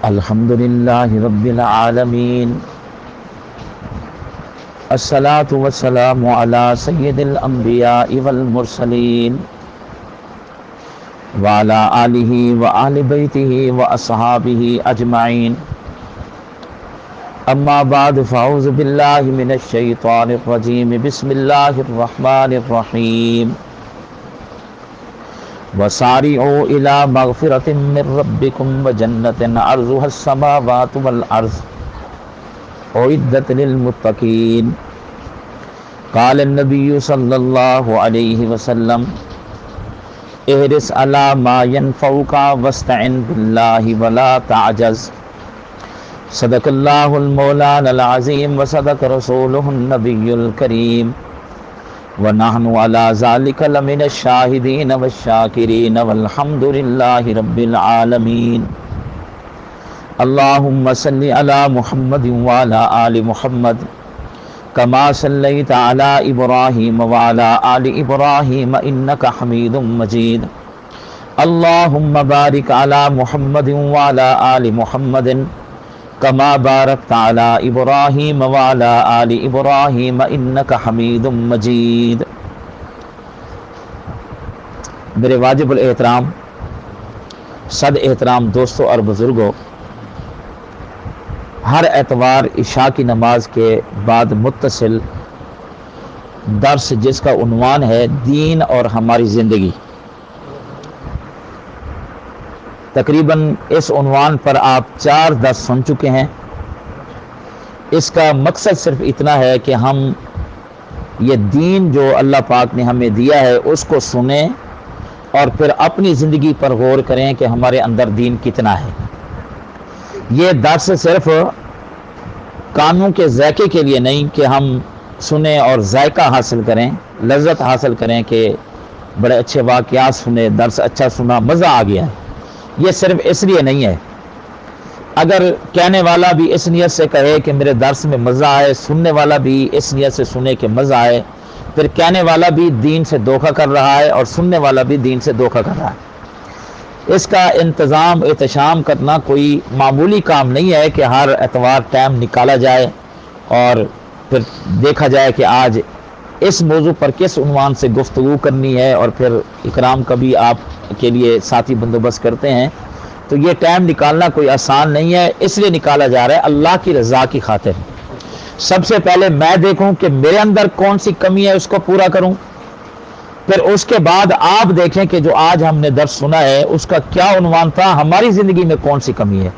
الحمدللہ رب العالمین، الصلاة والسلام علی سید الانبیاء والمرسلین وعلی آلہ وآل بیتہ واصحابہ اجمعین، اما بعد فاعوذ باللہ من الشیطان الرجیم، بسم اللہ الرحمن الرحیم، وسارعوا الی مغفرۃ من ربکم وجنۃ عرضها السماوات والارض اعدت للمتقین۔ قال النبی صلی اللہ علیہ وسلم احرص علی ما ينفعک واستعن باللہ ولا تعجز۔ صدق اللہ المولانا العظیم وصدق رسولہ النبی الکریم، ونحن علی ذلک لمن الشاہدین والشاکرین والحمد للہ رب العالمین۔ اللہم صلی علی محمد وعلی آل محمد کما صلیت علی ابراہیم وعلی آل ابراہیم انک حمید مجید۔ اللہم بارک علی محمد وعلی آل محمد کما بارکت علی ابراہیم وعلی آل ابراہیم انک حمید مجید۔ میرے واجب الاحترام صد احترام دوستوں اور بزرگوں، ہر اتوار عشاء کی نماز کے بعد متصل درس جس کا عنوان ہے دین اور ہماری زندگی، تقریباً اس عنوان پر آپ 4 درس سن چکے ہیں۔ اس کا مقصد صرف اتنا ہے کہ ہم یہ دین جو اللہ پاک نے ہمیں دیا ہے اس کو سنیں اور پھر اپنی زندگی پر غور کریں کہ ہمارے اندر دین کتنا ہے۔ یہ درس صرف کانوں کے ذائقے کے لیے نہیں کہ ہم سنیں اور ذائقہ حاصل کریں، لذت حاصل کریں کہ بڑے اچھے واقعات سنے، درس اچھا سنا، مزہ آ گیا ہے۔ یہ صرف اس لیے نہیں ہے۔ اگر کہنے والا بھی اس نیت سے کہے کہ میرے درس میں مزہ آئے، سننے والا بھی اس نیت سے سنے کہ مزہ آئے، پھر کہنے والا بھی دین سے دھوکہ کر رہا ہے اور سننے والا بھی دین سے دھوکہ کر رہا ہے۔ اس کا انتظام احتشام کرنا کوئی معمولی کام نہیں ہے کہ ہر اتوار ٹائم نکالا جائے اور پھر دیکھا جائے کہ آج اس موضوع پر کس عنوان سے گفتگو کرنی ہے، اور پھر اکرام کا بھی آپ کے لیے ساتھی بندوبست کرتے ہیں۔ تو یہ ٹائم نکالنا کوئی آسان نہیں ہے، اس لیے نکالا جا رہا ہے اللہ کی رضا کی خاطر۔ سب سے پہلے میں دیکھوں کہ میرے اندر کون سی کمی ہے، اس کو پورا کروں، پھر اس کے بعد آپ دیکھیں کہ جو آج ہم نے درس سنا ہے اس کا کیا عنوان تھا، ہماری زندگی میں کون سی کمی ہے۔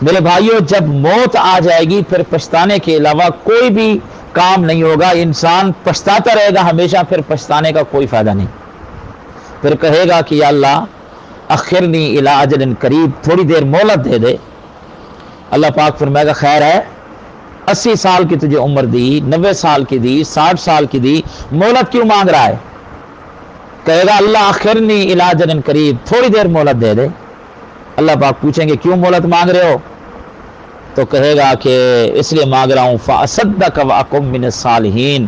میرے بھائیوں، جب موت آ جائے گی پھر پچھتانے کے علاوہ کوئی بھی کام نہیں ہوگا، انسان پچھتاتا رہے گا ہمیشہ، پھر پچھتانے کا کوئی فائدہ نہیں۔ پھر کہے گا کہ یا اللہ اخرنی الی اجل قریب، تھوڑی دیر مہلت دے دے۔ اللہ پاک فرمائے گا خیر ہے، 80 سال کی تجھے عمر دی، 90 سال کی دی، 60 سال کی دی، مہلت کیوں مانگ رہا ہے؟ کہے گا اللہ اخرنی الی اجل قریب، تھوڑی دیر مہلت دے دے۔ اللہ پاک پوچھیں گے کیوں مہلت مانگ رہے ہو؟ تو کہے گا کہ اس لیے مانگ رہا ہوں فاصدق واکن من الصالحین،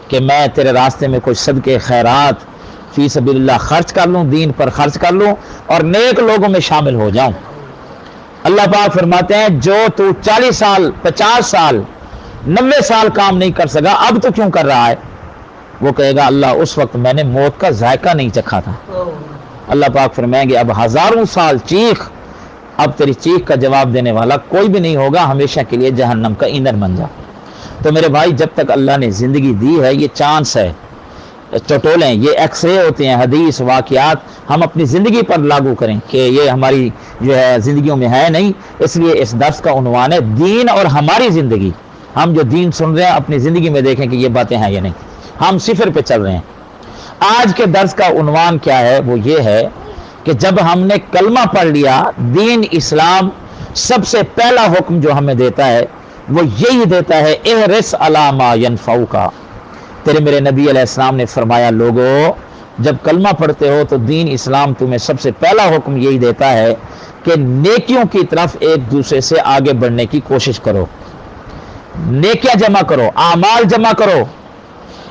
کہ میں تیرے راستے میں کچھ صدقے خیرات فی سبیل اللہ خرچ کر لوں، دین پر خرچ کر لوں اور نیک لوگوں میں شامل ہو جاؤں۔ اللہ پاک فرماتے ہیں جو تو 40 سال 50 سال 90 سال کام نہیں کر سکا، اب تو کیوں کر رہا ہے؟ وہ کہے گا اللہ اس وقت میں نے موت کا ذائقہ نہیں چکھا تھا۔ اللہ پاک فرمائیں گے اب 1000 سال چیخ، اب تیری چیخ کا جواب دینے والا کوئی بھی نہیں ہوگا، ہمیشہ کے لیے جہنم کا ایندھن بن جا۔ تو میرے بھائی، جب تک اللہ نے زندگی دی ہے یہ چانس ہے، چٹولیں، یہ ایکس رے ہوتے ہیں، حدیث واقعات ہم اپنی زندگی پر لاگو کریں کہ یہ ہماری جو ہے زندگیوں میں ہے نہیں۔ اس لیے اس درس کا عنوان ہے دین اور ہماری زندگی۔ ہم جو دین سن رہے ہیں اپنی زندگی میں دیکھیں کہ یہ باتیں ہیں یا نہیں، ہم صفر پہ چل رہے ہیں۔ آج کے درس کا عنوان کیا ہے؟ وہ یہ ہے کہ جب ہم نے کلمہ پڑھ لیا، دین اسلام سب سے پہلا حکم جو ہمیں دیتا ہے وہ یہی دیتا ہے احرص علی ما ینفعک۔ تیرے میرے نبی علیہ السلام نے فرمایا لوگو جب کلمہ پڑھتے ہو تو دین اسلام تمہیں سب سے پہلا حکم یہی دیتا ہے کہ نیکیوں کی طرف ایک دوسرے سے آگے بڑھنے کی کوشش کرو، نیکیاں جمع کرو، اعمال جمع کرو،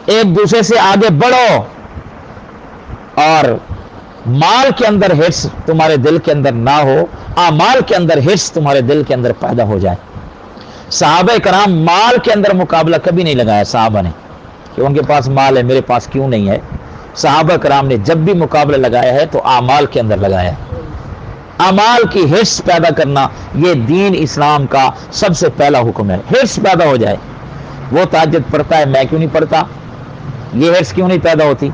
ایک دوسرے سے آگے بڑھو، اور مال کے اندر حرص تمہارے دل کے اندر نہ ہو، आमाल के अंदर हिर्स तुम्हारे दिल के अंदर पैदा हो जाए। सहाबा कराम माल के अंदर मुकाबला कभी नहीं लगाया साहबा ने कि उनके पास माल है मेरे पास क्यों नहीं है। सहाबा कराम ने जब भी मुकाबला लगाया है तो आमाल के अंदर लगाया है। अमाल की हिर्स पैदा करना ये दीन इस्लाम का सबसे पहला हुक्म है। हिर्स पैदा हो जाए। वो ताज्जुद पढ़ता है मैं क्यों नहीं पढ़ता, ये हिर्स क्यों नहीं पैदा होती।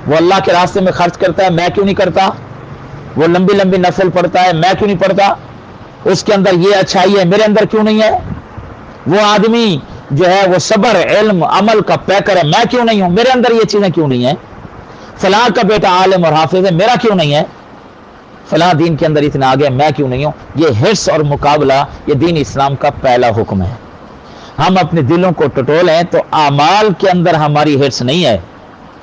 वो अल्लाह के रास्ते में खर्च करता है मैं क्यों नहीं करता। वो लंबी लंबी नफल पढ़ता है मैं क्यों नहीं पढ़ता। उसके अंदर ये अच्छाई है मेरे अंदर क्यों नहीं है। वो आदमी जो है वो सब्र इल्म अमल का पैकर है मैं क्यों नहीं हूं, मेरे अंदर ये चीजें क्यों नहीं है। फलां का बेटा आलिम और हाफिज है मेरा क्यों नहीं है। फलां दीन के अंदर इतना आगे मैं क्यों नहीं हूं। ये हिर्स और मुकाबला ये दीन इस्लाम का पहला हुक्म है। हम अपने दिलों को टटोलें तो आमाल के अंदर हमारी हिर्स नहीं है,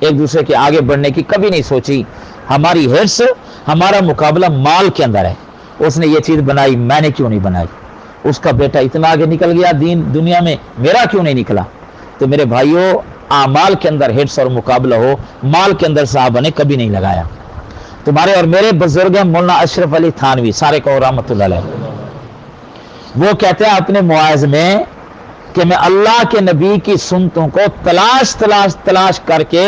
एक दूसरे के आगे बढ़ने की कभी नहीं सोची। हमारी हिर्स हमारा मुकाबला माल के अंदर है। उसने ये चीज बनाई मैंने क्यों नहीं बनाई, उसका बेटा इतना आगे निकल गया दीन दुनिया में मेरा क्यों नहीं निकला। तो मेरे भाइयों आमाल के अंदर हिर्स और मुकाबला हो, माल के अंदर साहबा ने कभी नहीं लगाया। तुम्हारे और मेरे बुजुर्ग हैं मौलाना अशरफ अली थानवी सारे को रहमतुल्लाह अलैह, वो कहते हैं अपने मुआज़ में कि मैं अल्लाह के नबी की सुन्नतों को तलाश करके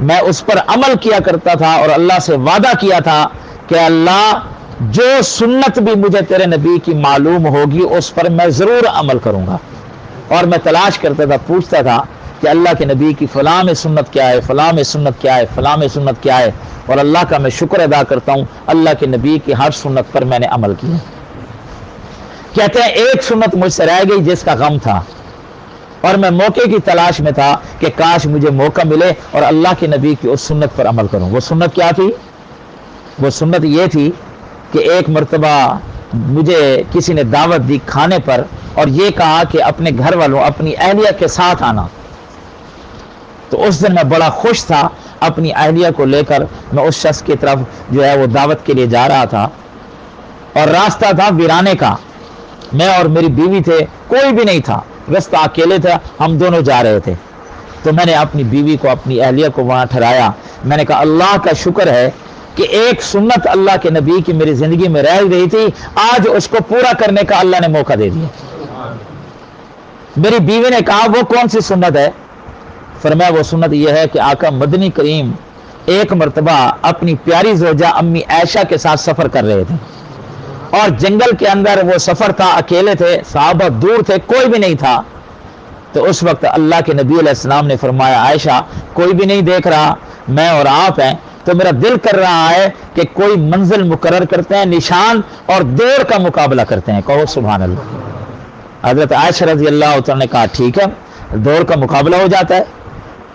मैं उस पर अमल किया करता था और अल्लाह से वादा किया था कि अल्लाह जो सुन्नत भी मुझे तेरे नबी की मालूम होगी उस पर मैं जरूर अमल करूंगा। और मैं तलाश करता था, पूछता था कि अल्लाह के नबी की फलां में सुन्नत क्या है, फलां में सुन्नत क्या है, फलां में सुन्नत क्या है। और अल्लाह का मैं शुक्र अदा करता हूं अल्लाह के नबी की हर सुन्नत पर मैंने अमल किया। कहते हैं एक सुन्नत मुझसे रह गई जिसका गम था और मैं मौके की तलाश में था कि काश मुझे मौका मिले और अल्लाह के नबी की उस सुन्नत पर अमल करूं। वो सुन्नत क्या थी। वो सुन्नत ये थी कि एक मर्तबा मुझे किसी ने दावत दी खाने पर और ये कहा कि अपने घर वालों अपनी अहलिया के साथ आना। तो उस दिन मैं बड़ा खुश था, अपनी अहलिया को लेकर मैं उस शख्स की तरफ जो है वो दावत के लिए जा रहा था और रास्ता था वीराने का। मैं और मेरी बीवी थे, कोई भी नहीं था, रास्ता अकेले था, हम दोनों जा रहे थे। तो मैंने अपनी बीवी को अपनी अहलिया को वहां ठहराया। मैंने कहा अल्लाह का शुक्र है कि एक सुन्नत अल्लाह के नबी की मेरी जिंदगी में रह रही थी, आज उसको पूरा करने का अल्लाह ने मौका दे दिया। मेरी बीवी ने कहा वो कौन सी सुन्नत है। फरमाया वो सुन्नत यह है कि आका मदनी करीम एक मर्तबा अपनी प्यारी जोजा अम्मी आयशा के साथ सफर कर रहे थे और जंगल के अंदर वो सफर था, अकेले थे, साहबा दूर थे, कोई भी नहीं था। तो उस वक्त अल्लाह के नबी अलैहिस्सलाम ने फरमाया आयशा कोई भी नहीं देख रहा, मैं और आप हैं, तो मेरा दिल कर रहा है कि कोई मंजिल मुकर्रर करते हैं, निशान और दौड़ का मुकाबला करते हैं। कहो सुभान अल्लाह। हजरत आयशा रजी अल्लाह तआला ने कहा ठीक है, दौड़ का मुकाबला हो जाता है।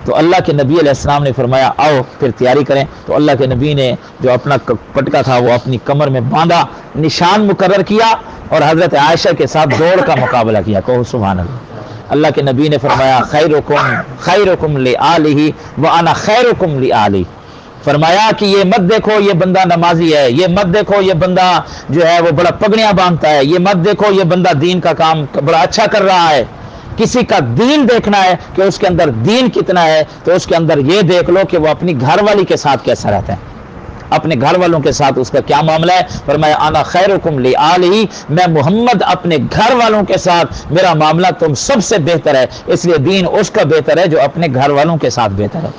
तो अल्लाह के नबी अलैहिस्सलाम ने फरमाया आओ फिर तैयारी करें। तो अल्लाह के नबी ने जो अपना पटका था वो अपनी कमर में बांधा, निशान मुकर्रर किया और हजरत आयशा के साथ दौड़ का मुकाबला किया। कहो सुभान अल्लाह। अल्लाह के नबी ने फरमाया खैरुकुम li आलिही व अना खैरुकुम li आली। फरमाया कि ये मत देखो ये बंदा नमाजी है, ये मत देखो ये बंदा जो है वो बड़ा पगड़ियां बांधता है, ये मत देखो ये बंदा दीन का काम बड़ा अच्छा कर रहा है। किसी का दीन देखना है कि उसके अंदर दीन कितना है, तो उसके अंदर ये देख लो कि वो अपनी घरवाली के साथ कैसा रहता है, अपने घर वालों के साथ उसका क्या मामला है। फरमाया आना खैरुकुम li आलिही, मैं मोहम्मद अपने घर वालों के साथ मेरा मामला तुम सबसे बेहतर है, इसलिए दीन उसका बेहतर है जो अपने घर वालों के साथ बेहतर है।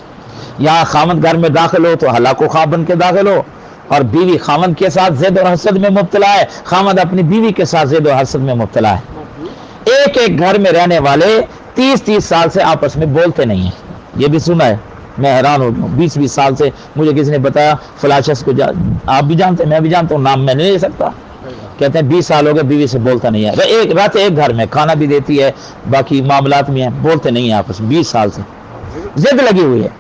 यहाँ खामद घर में दाखिल हो तो हलाको खा बन के दाखिल हो और बीवी खामद के साथ ज़िद और हसद में मुब्तला है, खामद अपनी बीवी के साथ ज़िद और हसद में मुब्तला है। एक एक घर में रहने वाले 30-30 साल से आपस में बोलते नहीं है, ये भी सुना है। मैं हैरान हो गया, 20-20 साल से मुझे किसी ने बताया फलां शख्स को आप भी जानते हैं, मैं भी जानता हूँ, नाम मैं नहीं ले सकता। कहते हैं 20 साल हो गए बीवी से बोलता नहीं है, एक रात एक घर में खाना भी देती है, बाकी मामलात में है, बोलते नहीं है आपस में, 20 साल से जिद लगी हुई है।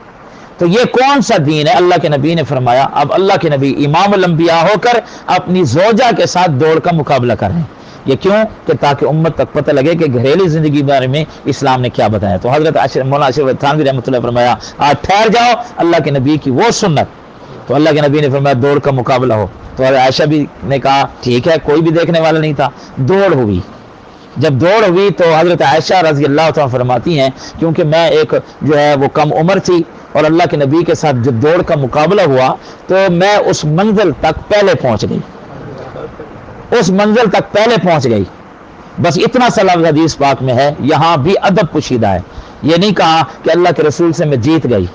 तो ये कौन सा दीन है। अल्लाह के नबी ने फरमाया अब अल्लाह के नबी इमामुल अंबिया होकर अपनी जोजा के साथ दौड़ का मुकाबला कर रहे हैं। ये क्यों कि ताकि उम्मत तक पता लगे कि घरेलू जिंदगी के बारे में इस्लाम ने क्या बताया। तो हजरत मौलाना अशरफ थानवी रहमतुल्लाह फरमाया आज ठहर जाओ अल्लाह के नबी की वो सुन्नत। तो अल्लाह के नबी ने फरमाया दौड़ का मुकाबला हो। तो आयशा भी ने कहा ठीक है, कोई भी देखने वाला नहीं था, दौड़ हुई। जब दौड़ हुई तो हजरत आयशा रज़ी अल्लाह तआला फरमाती हैं क्योंकि मैं एक जो है वो कम उम्र थी और अल्लाह के नबी के साथ जब दौड़ का मुकाबला हुआ तो मैं उस मंजिल तक पहले पहुंच गई। उस मंजिल तक पहले पहुंच गई। बस इतना सा लफ्ज़ हदीस पाक में है। यहाँ भी अदब पोशीदा है। ये नहीं कहा कि अल्लाह के रसूल से मैं जीत गई,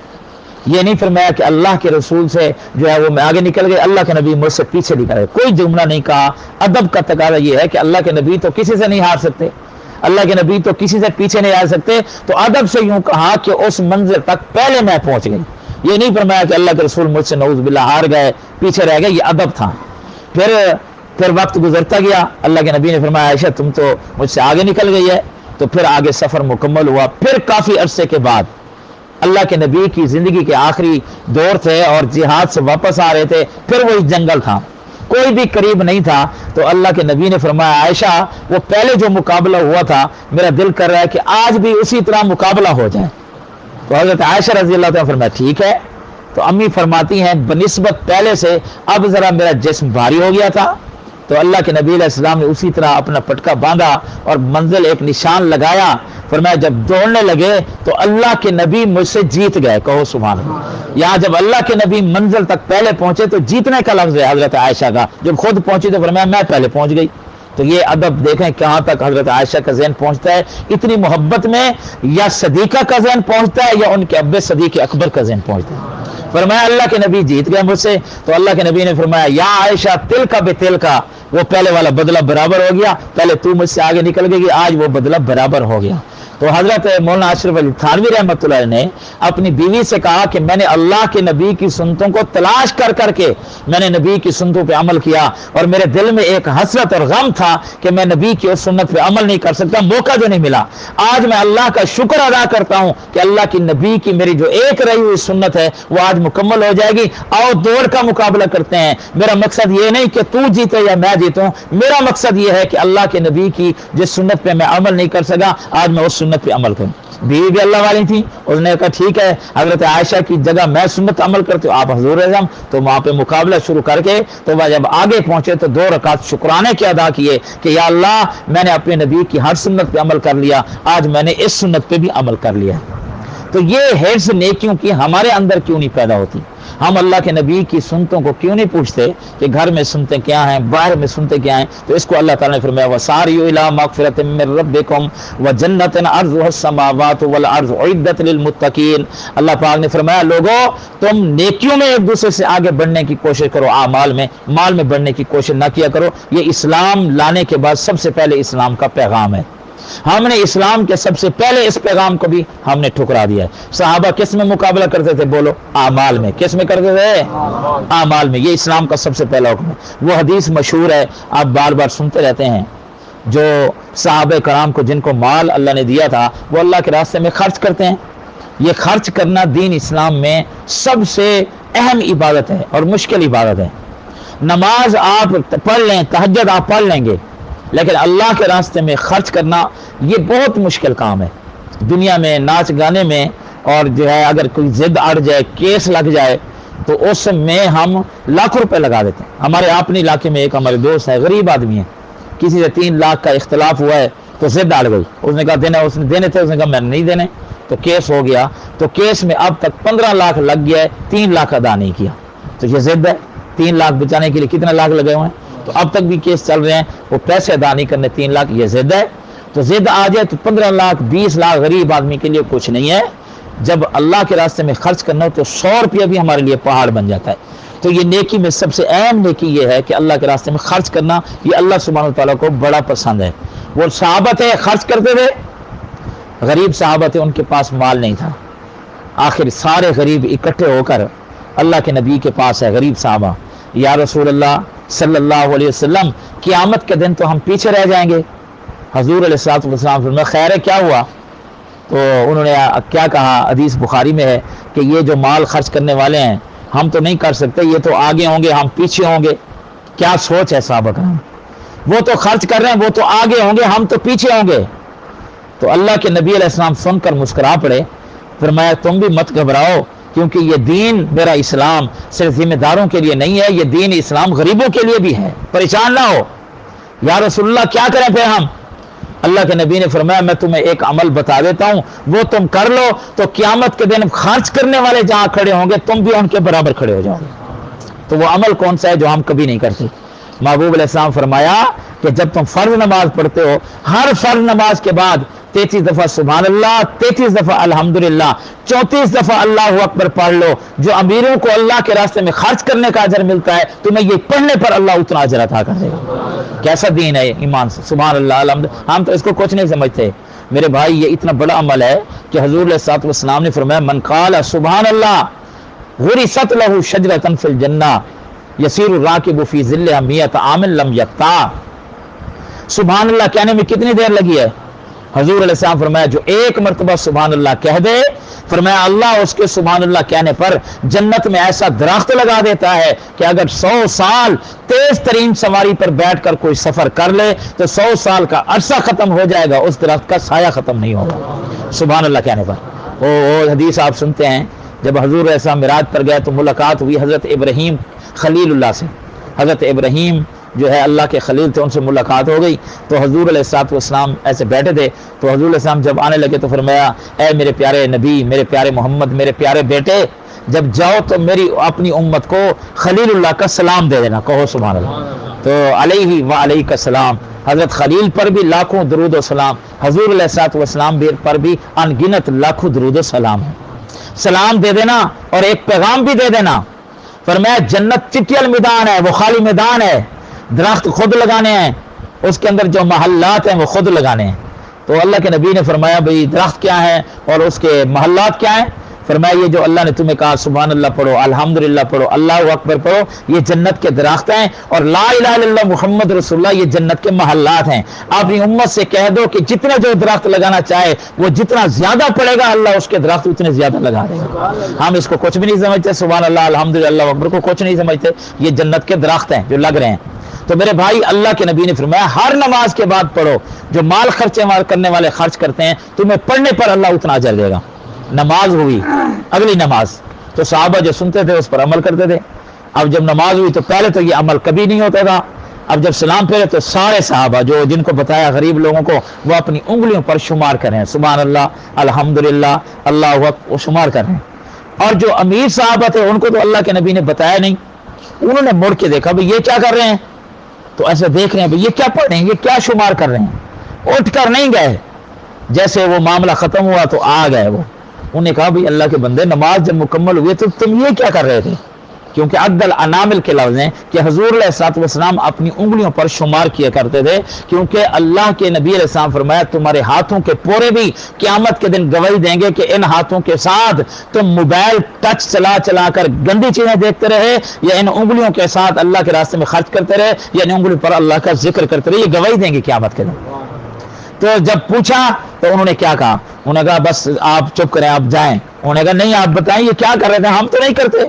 ये नहीं फरमाया कि अल्लाह के रसूल से जो है वो मैं आगे निकल गई, अल्लाह के नबी मुझसे पीछे निकल गए, कोई जुमला नहीं कहा। अदब का तकाजा ये है कि अल्लाह के नबी तो किसी से नहीं हार सकते, अल्लाह के नबी तो किसी से पीछे नहीं आ सकते। तो अदब से यूं कहा कि उस मंजिल तक पहले मैं पहुंच गई। ये नहीं फरमाया कि अल्लाह के रसूल मुझसे नऊज़ बिल्लाह हार गए, पीछे रह गए, ये अदब था। फिर वक्त गुजरता गया, अल्लाह के नबी ने फरमाया आयशा तुम तो मुझसे आगे निकल गई है। तो फिर आगे सफर मुकम्मल हुआ। फिर काफी अरसे के बाद अल्लाह के नबी की जिंदगी के आखिरी दौर थे और जिहाद से वापस आ रहे थे, फिर वही जंगल था, कोई भी करीब नहीं था। तो अल्लाह के नबी ने फरमाया आयशा वो पहले जो मुकाबला हुआ था मेरा दिल कर रहा है कि आज भी उसी तरह मुकाबला हो जाए। तो हज़रत आयशा रज़ी अल्लाह तआला फरमाया ठीक है। तो अम्मी फरमाती हैं बनिस्बत पहले से अब जरा मेरा जिस्म भारी हो गया था। तो अल्लाह के नबी अलैहिस्सलाम ने उसी तरह अपना पटका बांधा और मंजिल एक निशान लगाया। फरमाया जब दौड़ने लगे तो अल्लाह के नबी मुझसे जीत गए। कहो सुभान अल्लाह। यहाँ जब अल्लाह के नबी मंजिल तक पहले पहुंचे तो जीतने का लफ्ज़ है हजरत आयशा का। जब खुद पहुंची तो फरमाया मैं पहले पहुंच गई। तो ये अदब देखें कहाँ तक हजरत आयशा का ज़हन पहुंचता है। इतनी मोहब्बत में या सदीका का ज़हन पहुंचता है या उनके अब्बे सदीक अकबर का ज़हन पहुंचता है। फरमाया अल्लाह के नबी जीत गए मुझसे। तो अल्लाह के नबी ने फरमाया या आयशा तिल का बेतिल का, वो पहले वाला बदला बराबर हो गया। पहले तू मुझसे आगे निकल गई, आज वो बदला बराबर हो गया। तो हजरत मौलाना अशरफ अली थानवी रहमतुल्लाह ने अपनी बीवी से कहा कि मैंने अल्लाह के नबी की सुन्नतों को तलाश कर करके मैंने नबी की सुन्नतों पे अमल किया और मेरे दिल में एक हसरत और गम था कि मैं नबी की उस सुन्नत पे अमल नहीं कर सकता, मौका जो नहीं मिला। आज मैं अल्लाह का शुक्र अदा करता हूँ कि अल्लाह की नबी की मेरी जो एक रही हुई सुन्नत है वो आज मुकम्मल हो जाएगी। आओ दौड़ का मुकाबला करते हैं। मेरा मकसद ये नहीं कि तू जीते या मैं जीतूं, मेरा मकसद ये है कि अल्लाह के नबी की जिस सुन्नत पे मैं अमल नहीं कर सका आज मैं उस सुन्नत पे अमल करूं। बीवी भी अल्लाह वाली थी, उसने कहा ठीक है हजरत आयशा की जगह मैं सुन्नत अमल करती हूँ, आप हुजूर आज़म। तो वहां पे मुकाबला शुरू करके तो वह जब आगे पहुंचे तो 2 रकात शुक्राने के अदा किए कि या अल्लाह मैंने अपने नबी की हर सुन्नत पे अमल कर लिया, आज मैंने इस सुन्नत पे भी अमल कर लिया। तो ये हिर्स नेकियों की हमारे अंदर क्यों नहीं पैदा होती? हम अल्लाह के नबी की सुन्नतों को क्यों नहीं पूछते कि घर में सुनते क्या हैं, बाहर में सुनते क्या हैं? तो इसको अल्लाह ताला ने फरमाया वसारियू इला मगफिरतिन मिन रब्बिकुम व जन्नतिन अर्ज़ुहा समावातु वल अर्ज़ु उइद्दत लिल मुत्तकीन। अल्लाह पाक ने फरमाया लोगों तुम नेकियों में एक दूसरे से आगे बढ़ने की कोशिश करो, आमाल में माल में बढ़ने की कोशिश ना किया करो। ये इस्लाम लाने के बाद सबसे पहले इस्लाम का पैगाम है। हमने इस्लाम के सबसे पहले इस पैगाम को भी हमने ठुकरा दिया है। सहाबा किस में मुकाबला करते थे? बोलो आमाल में। किस में करते थे? आमाल में। ये इस्लाम का सबसे पहला हुक्म है। वो हदीस मशहूर है, आप बार बार सुनते रहते हैं, जो सहाबे कराम को जिनको माल अल्लाह ने दिया था वो अल्लाह के रास्ते में खर्च करते हैं। ये खर्च करना दीन इस्लाम में सबसे अहम इबादत है और मुश्किल इबादत है। नमाज आप पढ़ लें, तहज्जुद आप पढ़ लेंगे, लेकिन अल्लाह के रास्ते में खर्च करना ये बहुत मुश्किल काम है। दुनिया में नाच गाने में और जो है अगर कोई जिद अड़ जाए, केस लग जाए तो उसमें हम लाखों रुपए लगा देते हैं। हमारे अपने इलाके में एक हमारे दोस्त है, गरीब आदमी है, किसी से 3 लाख का इख्तलाफ हुआ है तो जिद अड़ गई। उसने कहा देना, उसने देने थे, उसने कहा मैंने नहीं देने, तो केस हो गया। तो केस में अब तक 15 लाख लग गया है, 3 लाख अदा नहीं किया। तो ये जिद है। 3 लाख बचाने के लिए कितने लाख लगे हुए हैं? तो अब तक भी केस चल रहे हैं, वो पैसे अदा नहीं करने, 3 लाख। ये जिद है। तो जिद आ जाए तो 15 लाख 20 लाख गरीब आदमी के लिए कुछ नहीं है। जब अल्लाह के रास्ते में खर्च करना हो तो 100 रुपया भी हमारे लिए पहाड़ बन जाता है। तो ये नेकी में सबसे अहम नेकी ये है कि अल्लाह के रास्ते में खर्च करना, ये अल्लाह सुब्हानहू तआला को बड़ा पसंद है। वो सहाबा थे, खर्च करते थे, गरीब सहाबा थे, उनके पास माल नहीं था। आखिर सारे गरीब इकट्ठे होकर अल्लाह के नबी के पास है, गरीब सहाबा, या रसूल अल्लाह सल्लल्लाहु अलैहि वसल्लम क़यामत के दिन तो हम पीछे रह जाएंगे। हजूर अलैहिस्सलातु वस्सलाम फरमाया खैर है, क्या हुआ? तो उन्होंने क्या कहा, हदीस बुखारी में है कि ये जो माल खर्च करने वाले हैं हम तो नहीं कर सकते, ये तो आगे होंगे, हम पीछे होंगे। क्या सोच है साहबा का? वो तो खर्च कर रहे हैं, वो तो आगे होंगे, हम तो पीछे होंगे। तो अल्लाह के नबी अलैहिस्सलाम सुनकर मुस्कुरा पड़े। फरमाया तुम भी मत घबराओ, क्योंकि ये दीन मेरा इस्लाम सिर्फ जिम्मेदारों के लिए नहीं है, ये दीन इस्लाम गरीबों के लिए भी है, परेशान ना हो। या रसूलुल्लाह क्या करें फिर हम? अल्लाह के नबी ने फरमाया मैं तुम्हें एक अमल बता देता हूं, वो तुम कर लो तो क़यामत के दिन खर्च करने वाले जहां खड़े होंगे तुम भी उनके बराबर खड़े हो जाओगे। तो वो अमल कौन सा है जो हम कभी नहीं करते? महबूब अलैहिस्सलाम फरमाया कि जब तुम फर्ज नमाज पढ़ते हो, हर फर्ज नमाज के बाद 33 दफा सुभान अल्लाह, 33 दफा अल्हम्दुलिल्लाह, 34 दफा अल्लाहु अकबर पढ़ लो। जो अमीरों को अल्लाह के रास्ते में खर्च करने का अजर मिलता है, तुम्हें ये पढ़ने पर अल्लाह उतना अजर अता कर देगा। कैसा दीन है ईमान से, सुभान अल्लाह अल्हम्दुलिल्लाह। हम तो इसको कुछ नहीं समझते मेरे भाई, ये इतना बड़ा अमल है कि हुजूर अलैहिस्सलातु वस्सलाम ने फरमाया मन क़ाल सुभान अल्लाह गुरिसत लहू शजरतन फिल जन्ना यसीरु राकिबु फी ज़िल्लिहा मियत आमिन लम यक्ता। सुभान अल्लाह कहने में कितनी देर लगी है? हुजूर अलैहिस्सलाम फरमाया जो एक मरतबा सुभान अल्लाह कह दे, फरमाया अल्लाह उसके सुभान अल्लाह कहने पर जन्नत में ऐसा दरख्त लगा देता है कि अगर 100 साल तेज तरीन सवारी पर बैठकर कोई सफर कर ले तो 100 साल का अरसा खत्म हो जाएगा, उस दरख्त का साया खत्म नहीं होगा सुभान अल्लाह कहने पर। वो हदीस आप सुनते हैं, जब हुजूर अलैहिस्सलाम मिराज पर गए तो मुलाकात हुई हजरत इब्राहीम खलीलुल्लाह से। हजरत इब्राहीम जो है अल्लाह के खलील थे, उनसे मुलाकात हो गई। तो हुजूर अलैहिस्सलाम ऐसे बैठे थे, तो हुजूर अलैहिस्सलाम जब आने लगे तो फरमाया ऐ मेरे प्यारे नबी, मेरे प्यारे मोहम्मद, मेरे प्यारे बेटे, जब जाओ तो मेरी अपनी उम्मत को खलीलुल्लाह का सलाम दे देना, कहो सुभान अल्लाह। तो अलैहि व अलैका सलाम, हजरत खलील पर भी लाखों दरूद व सलाम, हुजूर अलैहिस्सलाम पर भी अनगिनत लाखों दरूद व सलाम है। सलाम दे देना और एक पैगाम भी दे देना। फरमाया जन्नत चिटियल मैदान है, वो खाली मैदान है, दरख्त खुद लगाने हैं, उसके अंदर जो महल्लात हैं वो खुद लगाने हैं। तो अल्लाह के नबी ने फरमाया भाई दरख्त क्या है और उसके महल्लात क्या है? फरमाया ये जो अल्लाह ने तुम्हें कहा सुभान अल्लाह पढ़ो, अल्हम्दुलिल्लाह पढ़ो, अल्लाहु अकबर पढ़ो, ये जन्नत के दरख्त हैं, और ला इलाहा इल्लल्लाह मुहम्मद रसूलुल्लाह ये जन्नत के महल्लात हैं। अपनी उम्मत से कह दो कि जितना जो दरख्त लगाना चाहे वो जितना ज्यादा पड़ेगा अल्लाह उसके दरख्त उतने ज्यादा लगा देगा। हम इसको कुछ भी नहीं समझते, सुभान अल्लाह अल्हम्दुलिल्लाह अल्लाहु अकबर को कुछ नहीं समझते, ये जन्नत के दरख्त हैं जो लग रहे हैं। तो मेरे भाई अल्लाह के नबी ने फरमाया हर नमाज के बाद पढ़ो, जो माल खर्चे करने वाले खर्च करते हैं तुम्हें पढ़ने पर अल्लाह उतना अजर देगा। नमाज हुई, अगली नमाज, तो सहाबा जो सुनते थे उस पर अमल करते थे। अब जब नमाज हुई तो पहले तो ये अमल कभी नहीं होता था, अब जब सलाम फेरे तो सारे सहाबा जो जिनको बताया गरीब लोगों को वो अपनी उंगलियों पर शुमार कर रहे हैं, सुभान अल्लाह अल्हम्दुलिल्लाह अल्लाहु अकबर वो शुमार कर रहे हैं। और जो अमीर सहाबा थे उनको तो अल्लाह के नबी ने बताया नहीं, उन्होंने मुड़ के देखा भाई ये क्या कर रहे हैं, तो ऐसे देख रहे हैं भाई ये क्या पढ़ रहे हैं, ये क्या शुमार कर रहे हैं, उठ कर नहीं गए। जैसे वो मामला खत्म हुआ तो आ गए वो, उन्हें कहा भाई अल्लाह के बंदे नमाज जब मुकम्मल हुई तो तुम ये क्या कर रहे थे? क्योंकि अद्दल अनामिल के लफ्ज़ हैं कि हुजूर अलैहिस्सलातु वस्सलाम अपनी उंगलियों पर शुमार किया करते थे, क्योंकि अल्लाह के नबी अलैहिस्सलाम फरमाया तुम्हारे हाथों के पोरे भी क़यामत के दिन गवाही देंगे कि इन हाथों के साथ तुम मोबाइल टच चला चला कर गंदी चीजें देखते रहे, या इन उंगलियों के साथ अल्लाह के रास्ते में खर्च करते रहे, या इन उंगलियों पर अल्लाह का जिक्र करते रहे, ये गवाही देंगे क़यामत के दिन। तो जब पूछा तो उन्होंने क्या कहा? उन्होंने कहा बस आप चुप करें, आप जाएं। उन्होंने कहा नहीं आप बताएं ये क्या कर रहे थे, हम तो नहीं करते।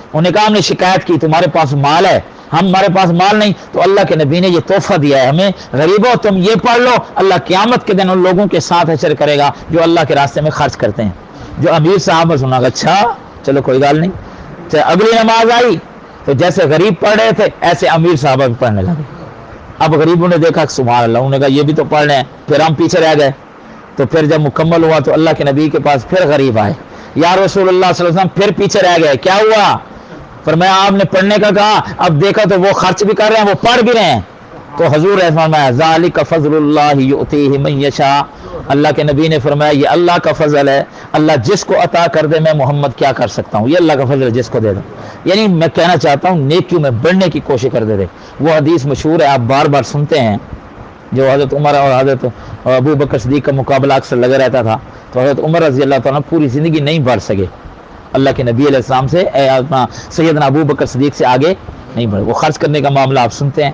उन्होंने कहा हमने शिकायत की तुम्हारे पास माल है, हमारे पास माल नहीं। तो अल्लाह के नबी ने ये तोहफा दिया है हमें, गरीबों तुम ये पढ़ लो, अल्लाह क़यामत के दिन उन लोगों के साथ हशर करेगा जो अल्लाह के रास्ते में खर्च करते हैं। जो अमीर साहब सुना अच्छा चलो कोई गल नहीं। तो अगली नमाज आई तो जैसे गरीब पढ़ रहे थे ऐसे अमीर साहब भी पढ़ने लगे। अब गरीबों ने देखा सुभान अल्लाह, उन्होंने कहा ये भी तो पढ़ रहे हैं, फिर हम पीछे रह गए। तो फिर जब मुकम्मल हुआ तो अल्लाह के नबी के पास फिर गरीब आए, या रसूलुल्लाह सल्लल्लाहु अलैहि वसल्लम फिर पीछे रह गए, क्या हुआ? फरमाया आपने पढ़ने का कहा, अब देखा तो वो खर्च भी कर रहे हैं, वो पढ़ भी रहे हैं। तो हुजूर ने फरमाया ज़ालिका फ़ज़लुल्लाहि युअतीहि मन यशा, अल्लाह के नबी ने फरमाया ये अल्लाह का फजल है, अल्लाह जिसको अता कर दे मैं मोहम्मद क्या कर सकता हूँ, ये अल्लाह का फजल है जिसको दे दो। यानी मैं कहना चाहता हूँ नेकियों में बढ़ने की कोशिश कर दे। वो हदीस मशहूर है, आप बार बार सुनते हैं, जो हज़रत उमर और हज़रत अबू बकर सिद्दीक़ का मुकाबला अक्सर लगा रहता था। तो हज़रत उमर रज़ी अल्लाह तआला पूरी ज़िंदगी नहीं बढ़ सके अल्लाह के नबी अलैहिस्सलाम से, अपना सैयदना अबू बकर सिद्दीक़ से आगे नहीं बढ़े। वो खर्च करने का मामला आप सुनते हैं,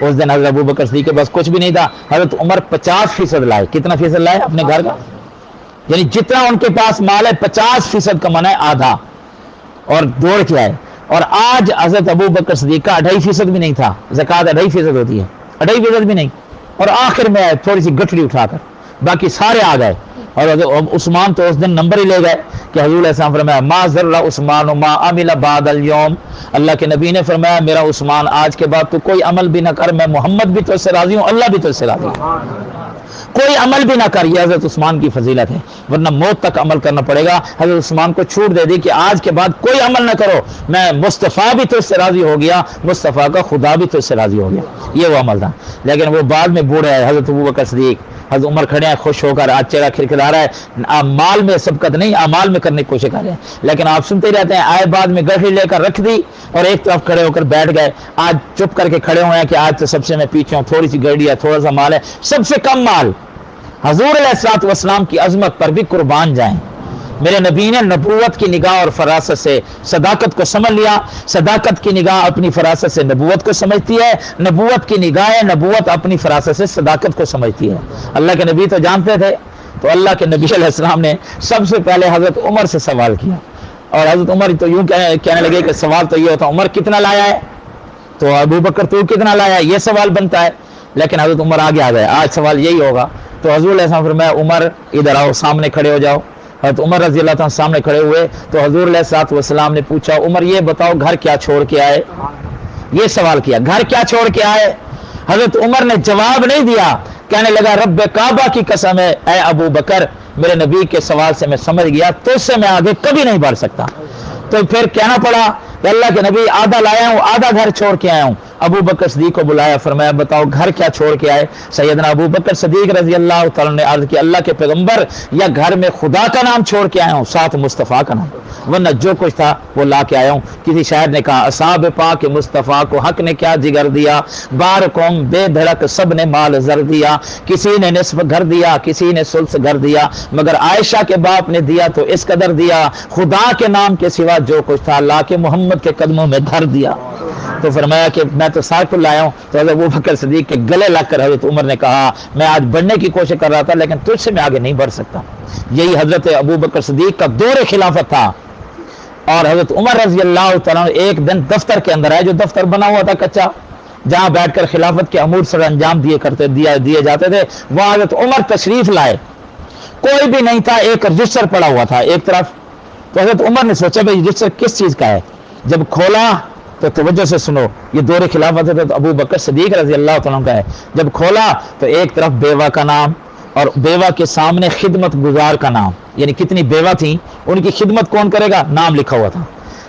उस दिन हज़रत अबू बकर सिद्दीक़ के पास कुछ भी नहीं था, हज़रत उमर 50% लाए। कितना फीसद लाए अपने घर का? यानी जितना उनके पास माल है 50% कमाना है, आधा, और दौड़ के आए। और आज हज़रत अबू बकर सिद्दीक़ का 2.5% भी नहीं था, ज़कात 2.5% होती है, 2.5% भी नहीं। और आखिर में थोड़ी सी गठड़ी उठाकर बाकी सारे आ गए, اور عثمان تو اس دن نمبر ہی لے گئے کہ حضور علیہ السلام فرمایا ما ذر عثمان ما عمل بعد اليوم، اللہ کے نبی نے فرمایا میرا عثمان آج کے بعد تو کوئی عمل بھی نہ کر، میں محمد بھی تو اس سے راضی ہوں، اللہ بھی تو اس سے راضی ہوں، کوئی عمل بھی نہ کر۔ یہ حضرت عثمان کی فضیلت ہے، ورنہ موت تک عمل کرنا پڑے گا۔ حضرت عثمان کو چھوٹ دے دی کہ آج کے بعد کوئی عمل نہ کرو، میں مصطفیٰ بھی تو اس سے راضی ہو گیا، مصطفیٰ کا خدا بھی تو اس سے راضی ہو گیا، یہ وہ عمل تھا۔ لیکن وہ بعد میں بوڑھے ہے، حضرت ابوبکر صدیق، حضرت عمر کھڑے ہیں خوش ہو کر، آج چہرہ کھلکھلا رہا ہے، مال میں سبقت نہیں اعمال میں کرنے کی کوشش کر رہے ہیں، لیکن آپ سنتے ہی رہتے ہیں، آئے بعد میں گڑھی لے کر رکھ دی اور ایک طرف کھڑے ہو کر بیٹھ گئے۔ آج چپ کر کے کھڑے ہوئے ہیں کہ آج تو سب سے میں پیچھے ہوں، تھوڑی سی گڑی ہے، تھوڑا سا مال ہے، سب سے کم مال۔ حضور علیہ الصلوۃ والسلام کی عظمت پر بھی قربان جائیں۔ میرے نبی نے نبوت کی نگاہ اور فراست سے صداقت کو سمجھ لیا، صداقت کی نگاہ اپنی فراست سے نبوت کو سمجھتی ہے، نبوت کی نگاہ نبوت اپنی فراست سے صداقت کو سمجھتی ہے۔ اللہ کے نبی تو جانتے تھے، تو اللہ کے نبی علیہ السلام نے سب سے پہلے حضرت عمر سے سوال کیا، اور حضرت عمر تو یوں کہنے لگے کہ سوال تو یہ ہوتا عمر کتنا لایا ہے، تو ابو بکر تو کتنا لایا ہے، یہ سوال بنتا ہے، لیکن حضرت عمر آگے آ گئے، آج سوال یہی ہوگا۔ تو حضور علیہ السلام فرمایا عمر ادھر آؤ، سامنے کھڑے ہو جاؤ۔ حضرت عمر رضی اللہ تعالیٰ سامنے کھڑے ہوئے تو حضور علیہ الصلوۃ والسلام نے پوچھا عمر یہ بتاؤ گھر کیا چھوڑ کے آئے، یہ سوال کیا گھر کیا چھوڑ کے آئے۔ حضرت عمر نے جواب نہیں دیا، کہنے لگا رب کعبہ کی قسم ہے اے ابو بکر، میرے نبی کے سوال سے میں سمجھ گیا تو اس سے میں آگے کبھی نہیں بڑھ سکتا۔ تو پھر کہنا پڑا کہ اللہ کے نبی آدھا لایا ہوں، آدھا گھر چھوڑ کے آیا ہوں۔ ابو بکر صدیق کو بلایا، فرمایا بتاؤ گھر کیا چھوڑ کے آئے۔ سیدنا ابو بکر صدیق رضی اللہ تعالیٰ نے عرض کیا اللہ کے پیغمبر یا گھر میں خدا کا نام چھوڑ کے آیا ہوں، ساتھ مصطفیٰ کا نام، ورنہ جو کچھ تھا وہ لا کے آیا ہوں۔ کسی شاعر نے کہا اصحاب پاک مصطفیٰ کو حق نے کیا جگر دیا، بار قوم بے دھڑک سب نے مال زر دیا، کسی نے نصف گھر دیا کسی نے ثلث گھر دیا، مگر عائشہ کے باپ نے دیا تو اس قدر دیا، خدا کے نام کے سوا جو کچھ تھا لا کے محمد کے قدموں میں دھر دیا۔ تو فرمایا کہ میں تو ساتھ کو لایا ہوں۔ تو حضرت ابو بکر صدیق کے گلے لگ کر حضرت عمر نے کہا میں آج بڑھنے کی کوشش کر رہا تھا لیکن تجھ سے میں آگے نہیں بڑھ سکتا۔ یہی حضرت ابو بکر صدیق کا دور خلافت تھا۔ اور حضرت عمر رضی اللہ تعالیٰ ایک دن دفتر کے اندر آئے، جو دفتر بنا ہوا تھا کچا، جہاں بیٹھ کر خلافت کے امور سر انجام دیے جاتے تھے، وہاں حضرت عمر تشریف لائے، کوئی بھی نہیں تھا، ایک رجسٹر پڑا ہوا تھا ایک طرف۔ تو حضرت عمر نے سوچا بھائی رجسٹر کس چیز کا ہے، جب کھولا تو توجہ سے سنو، یہ دور خلافت ہے تو ابو بکر صدیق رضی اللہ تعالیٰ کا ہے۔ جب کھولا تو ایک طرف بیوہ کا نام اور بیوہ کے سامنے خدمت گزار کا نام، یعنی کتنی بیوہ تھیں ان کی خدمت کون کرے گا نام لکھا ہوا تھا،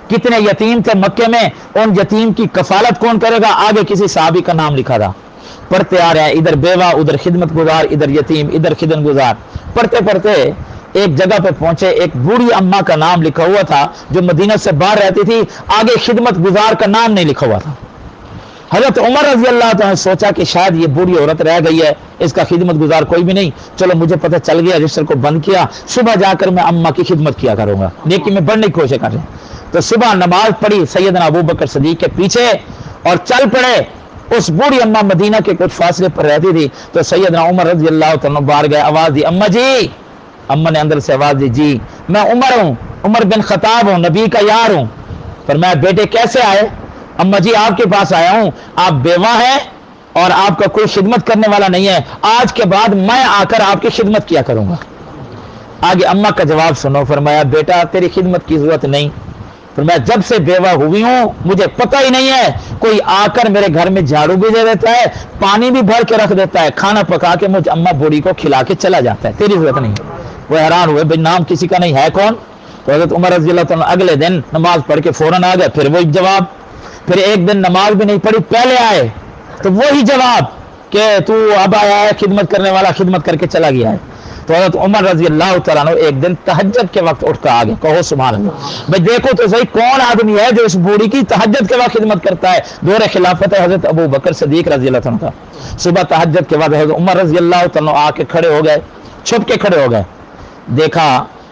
کتنے یتیم تھے مکے میں ان یتیم کی کفالت کون کرے گا آگے کسی صحابی کا نام لکھا تھا۔ پڑھتے آ رہے ہیں، ادھر بیوہ ادھر خدمت گزار، ادھر یتیم ادھر خدمت گزار، پڑھتے پڑھتے ایک جگہ پہ پہنچے، ایک بوڑھی اماں کا نام لکھا ہوا تھا جو مدینہ سے باہر رہتی تھی، آگے خدمت گزار کا نام نہیں لکھا ہوا تھا۔ حضرت عمر رضی اللہ تعالیٰ نے سوچا کہ شاید یہ بوڑھی عورت رہ گئی ہے، اس کا خدمت گزار کوئی بھی نہیں، چلو مجھے پتہ چل گیا، رجسٹر کو بند کیا، صبح جا کر میں اماں کی خدمت کیا کروں گا، نیکی میں بڑھنے کی کوشش کر رہے ہیں۔ تو صبح نماز پڑھی سیدنا ابو بکر صدیق کے پیچھے اور چل پڑے۔ اس بوڑھی اماں مدینہ کے کچھ فاصلے پر رہتی تھی، تو سیدنا عمر رضی اللہ تعالیٰ باہر گئے، آواز دی اماں جی، اماں نے اندر سے آواز دی جی میں عمر ہوں، عمر بن خطاب ہوں، نبی کا یار ہوں۔ فرمایا بیٹے کیسے آئے؟ اماں جی آپ کے پاس آیا ہوں، آپ بیوہ ہیں اور آپ کا کوئی خدمت کرنے والا نہیں ہے، آج کے بعد میں آ کر آپ کی خدمت کیا کروں گا۔ آگے اماں کا جواب سنو، فرمایا بیٹا تیری خدمت کی ضرورت نہیں، فرمایا جب سے بیوہ ہوئی ہوں مجھے پتہ ہی نہیں ہے کوئی آ کر میرے گھر میں جھاڑو بھی دے دیتا ہے، پانی بھی بھر کے رکھ دیتا ہے، کھانا پکا کے مجھ اماں بوڑھی کو کھلا کے چلا جاتا ہے، تیری ضرورت نہیں۔ وہ حیران ہوئے بھائی نام کسی کا نہیں ہے کون؟ تو حضرت عمر رضی اللہ تعالیٰ اگلے دن نماز پڑھ کے فوراً آ گئے، پھر وہی جواب، پھر ایک دن نماز بھی نہیں پڑھی پہلے آئے تو وہی جواب کہ تو اب آیا ہے خدمت کرنے والا، خدمت کر کے چلا گیا ہے۔ تو حضرت عمر رضی اللہ تعالیٰ عنہ ایک دن تہجد کے وقت اٹھ کر آ گئے، کہو سبحان اللہ، بھائی دیکھو تو صحیح کون آدمی ہے جو اس بوڑھی کی تہجد کے وقت خدمت کرتا ہے۔ دور خلافت ہے حضرت ابو بکر صدیق رضی اللہ تعالیٰ کا۔ صبح تہجد کے بعد حضرت عمر رضی اللہ تعالیٰ آ کے کھڑے ہو گئے، چھپ کے کھڑے ہو گئے، دیکھا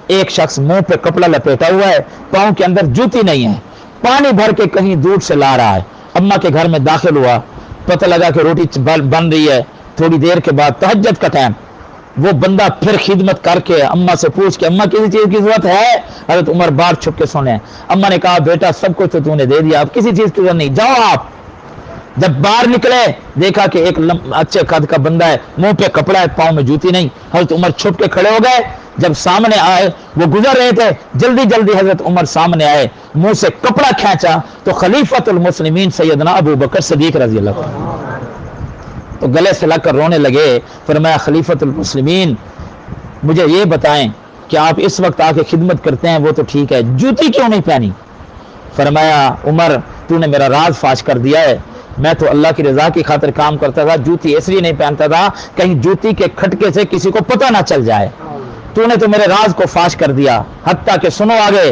ایک شخص منہ پہ کپڑا لپیٹا ہوا ہے، پاؤں کے اندر جوتی نہیں ہے، پانی بھر کے کہیں دور سے لا رہا ہے۔ اماں کے گھر میں داخل ہوا، پتہ لگا کہ روٹی بن رہی ہے، تھوڑی دیر کے بعد تہجد کا ٹائم، وہ بندہ پھر خدمت کر کے اماں سے پوچھ کے اماں کسی چیز کی ضرورت ہے؟ حضرت عمر باہر چھپ کے سنے۔ اماں نے کہا بیٹا سب کچھ تو نے دے دیا، اب کسی چیز کی ضرورت نہیں، جاؤ آپ۔ جب باہر نکلے دیکھا کہ ایک اچھے قد کا بندہ ہے، منہ پہ کپڑا ہے، پاؤں میں جوتی نہیں۔ حضرت عمر چھپ کے کھڑے ہو گئے، जब सामने आए, वो गुजर रहे थे, जल्दी जल्दी हजरत उमर सामने आए, मुंह से कपड़ा खींचा तो खलीफतुल मुस्लिमीन सैयदना अबू बकर सिद्दीक रजी अल्लाह तो गले से लगकर रोने लगे। फरमाया खलीफतुल मुस्लिमीन मुझे ये बताएं कि आप इस वक्त आके खिदमत करते हैं वो तो ठीक है, जूती क्यों नहीं पहनी? फरमाया उमर तूने मेरा राज फाश कर दिया है, मैं तो अल्लाह की रजा की खातिर काम करता था, जूती इसलिए नहीं पहनता था कहीं जूती के खटके से किसी को पता ना चल जाए, तूने तो मेरे राज को फाश कर दिया। हत्ता के सुनो आगे।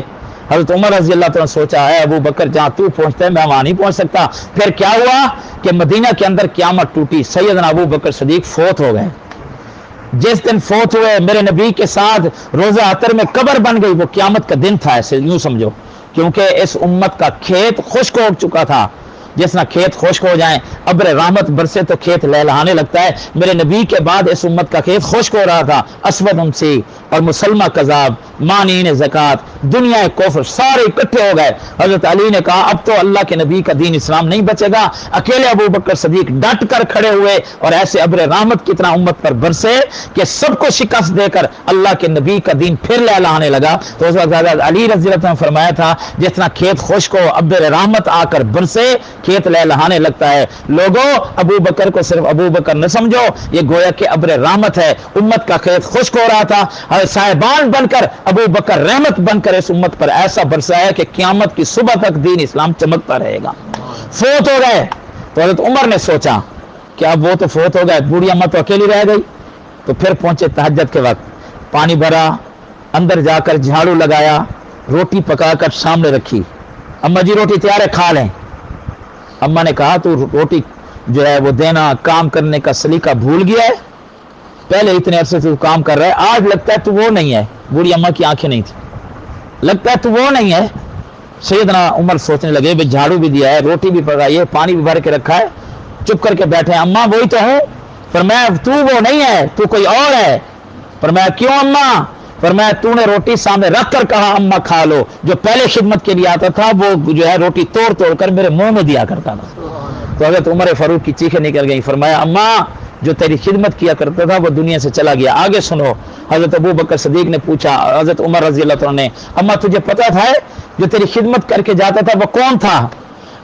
हज़रत उमर रज़ी अल्लाह तआला ने सोचा है अबू बकर जहाँ तू पहुँचता है मैं वहाँ नहीं पहुँच सकता। फिर क्या हुआ कि मदीना के अंदर क़यामत टूटी, सैयदना अबू बकर सिद्दीक फोत हो गए। जिस दिन फोत हुए मेरे नबी के साथ रोज़ा अतर में कब्र बन गई, वो क़यामत का दिन था, ऐसे यूँ समझो, क्योंकि इस उम्मत का खेत खुश्क हो चुका था। जिस ना खेत खुश्क हो जाए, अब्र रहमत बरसे तो खेत लहलहाने लगता है। मेरे नबी के बाद इस उम्मत का खेत खुश्क हो रहा था। असवद उनसी और मुसलमा कजाब, मानीन ज़कात, दुनिया कुफ्र सारे इकट्ठे हो गए। हजरत अली ने कहा अब तो अल्लाह के नबी का दीन इस्लाम नहीं बचेगा। अकेले अबू बकर सिद्दीक डट कर खड़े हुए और ऐसे अब्र रहमत कितना उम्मत पर बरसे कि सबको शिकस्त देकर अल्लाह के नबी का दीन फिर लहलहाने लगा। तो उस वक्त हजरत अली रज़ी अल्लाह ने फरमाया था जितना खेत खुश्क हो अब्र रहमत आकर बरसे खेत लहलहाने लगता है। लोगों अबू बकर को सिर्फ अबू बकर न समझो, ये गोया कि अब्र रहमत है। उम्मत का खेत खुश्क हो रहा था, साहिबान बनकर अबू बकर रहमत बनकर इस उम्मत पर ऐसा बरसा है कि क़यामत की सुबह तक दीन इस्लाम चमकता रहेगा। फोत हो गए तो हज़रत उमर ने सोचा कि अब वो तो फोत हो गए, बूढ़ी अम्मा तो अकेली रह गई। तो फिर पहुंचे तहज्जुद के वक्त, पानी भरा, अंदर जाकर झाड़ू लगाया, रोटी पकाकर सामने रखी, अम्मा जी रोटी तैयार है खा लें। अम्मा ने कहा तू रोटी जो है वो देना काम करने का सलीका भूल गया है, पहले इतने अरसे से तू काम कर रहा है, आज लगता है तू वो नहीं है। बूढ़ी अम्मा की आंखें नहीं थी, लगता है तू वो नहीं है। सैयदना उमर सोचने लगे भाई झाड़ू भी दिया है, रोटी भी पकाई है, पानी भी भर के रखा है, चुप करके बैठे हैं। अम्मा वही तो है। फरमाया तू वो नहीं है, तू कोई और है। फरमाया क्यों अम्मा? फरमाया तूने रोटी सामने रख कर कहा अम्मा खा लो, जो पहले खिदमत के लिए आता था वो जो है रोटी तोड़ तोड़ कर मेरे मुंह में दिया करता था। तो हज़रत उमर फारूक की चीखें निकल गई। फरमाया अम्मा जो तेरी खिदमत किया करता था वो दुनिया से चला गया, आगे सुनो। हज़रत अबू बकर सिद्दीक ने पूछा हज़रत उमर रज़ी अल्लाह तआला ने, अम्मा तुझे पता था जो तेरी खिदमत करके जाता था वो कौन था?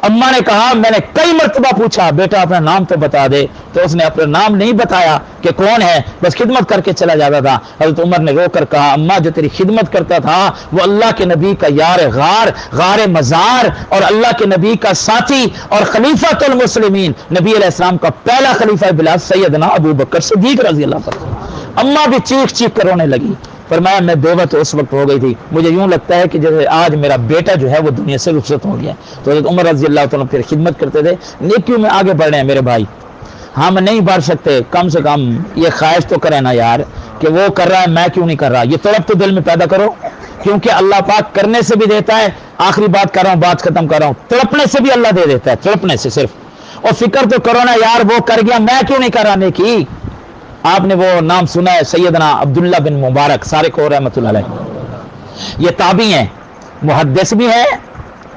अम्मा ने कहा मैंने कई मर्तबा पूछा बेटा अपना नाम तो बता दे, तो उसने अपना नाम नहीं बताया कि कौन है, बस खिदमत करके चला जाता था। हज़रत उमर ने रोकर कहा अम्मा जो तेरी खिदमत करता था वो अल्लाह के नबी का यार गार मज़ार और अल्लाह के नबी का साथी और खलीफतुल मुस्लिमीन नबी अलैहिस्सलाम का पहला खलीफा बिलाल सैयदना अबू बकर सिद्दीक रज़ी अल्लाह तआला। अम्मा भी चीख चीख कर रोने लगी। फरमाया मैं बेवा तो उस वक्त हो गई थी, मुझे यूं लगता है कि जैसे आज मेरा बेटा जो है वो दुनिया से रुखसत हो गया। तो हज़रत उमर रज़ी अल्लाह तआला फिर खिदमत करते थे, नेकियों में आगे बढ़ रहे हैं मेरे भाई, हम नहीं बढ़ सकते, कम से कम ये ख्वाहिश तो करें ना यार कि वो कर रहा है मैं क्यों नहीं कर रहा, ये तड़प तो दिल में पैदा करो, क्योंकि अल्लाह पाक करने से भी देता है। आखिरी बात कर रहा हूँ, बात खत्म कर रहा हूँ, तड़पने से भी अल्लाह दे देता है, तड़पने से सिर्फ। और फिक्र तो करो ना यार वो कर गया मैं क्यों नहीं कर रहा नेकी। आपने वो नाम सुना है सैयदना अब्दुल्ला बिन मुबारक सारिक रहमतुल्लाह अलैह, ये ताबी हैं, मुहद्दिस भी हैं,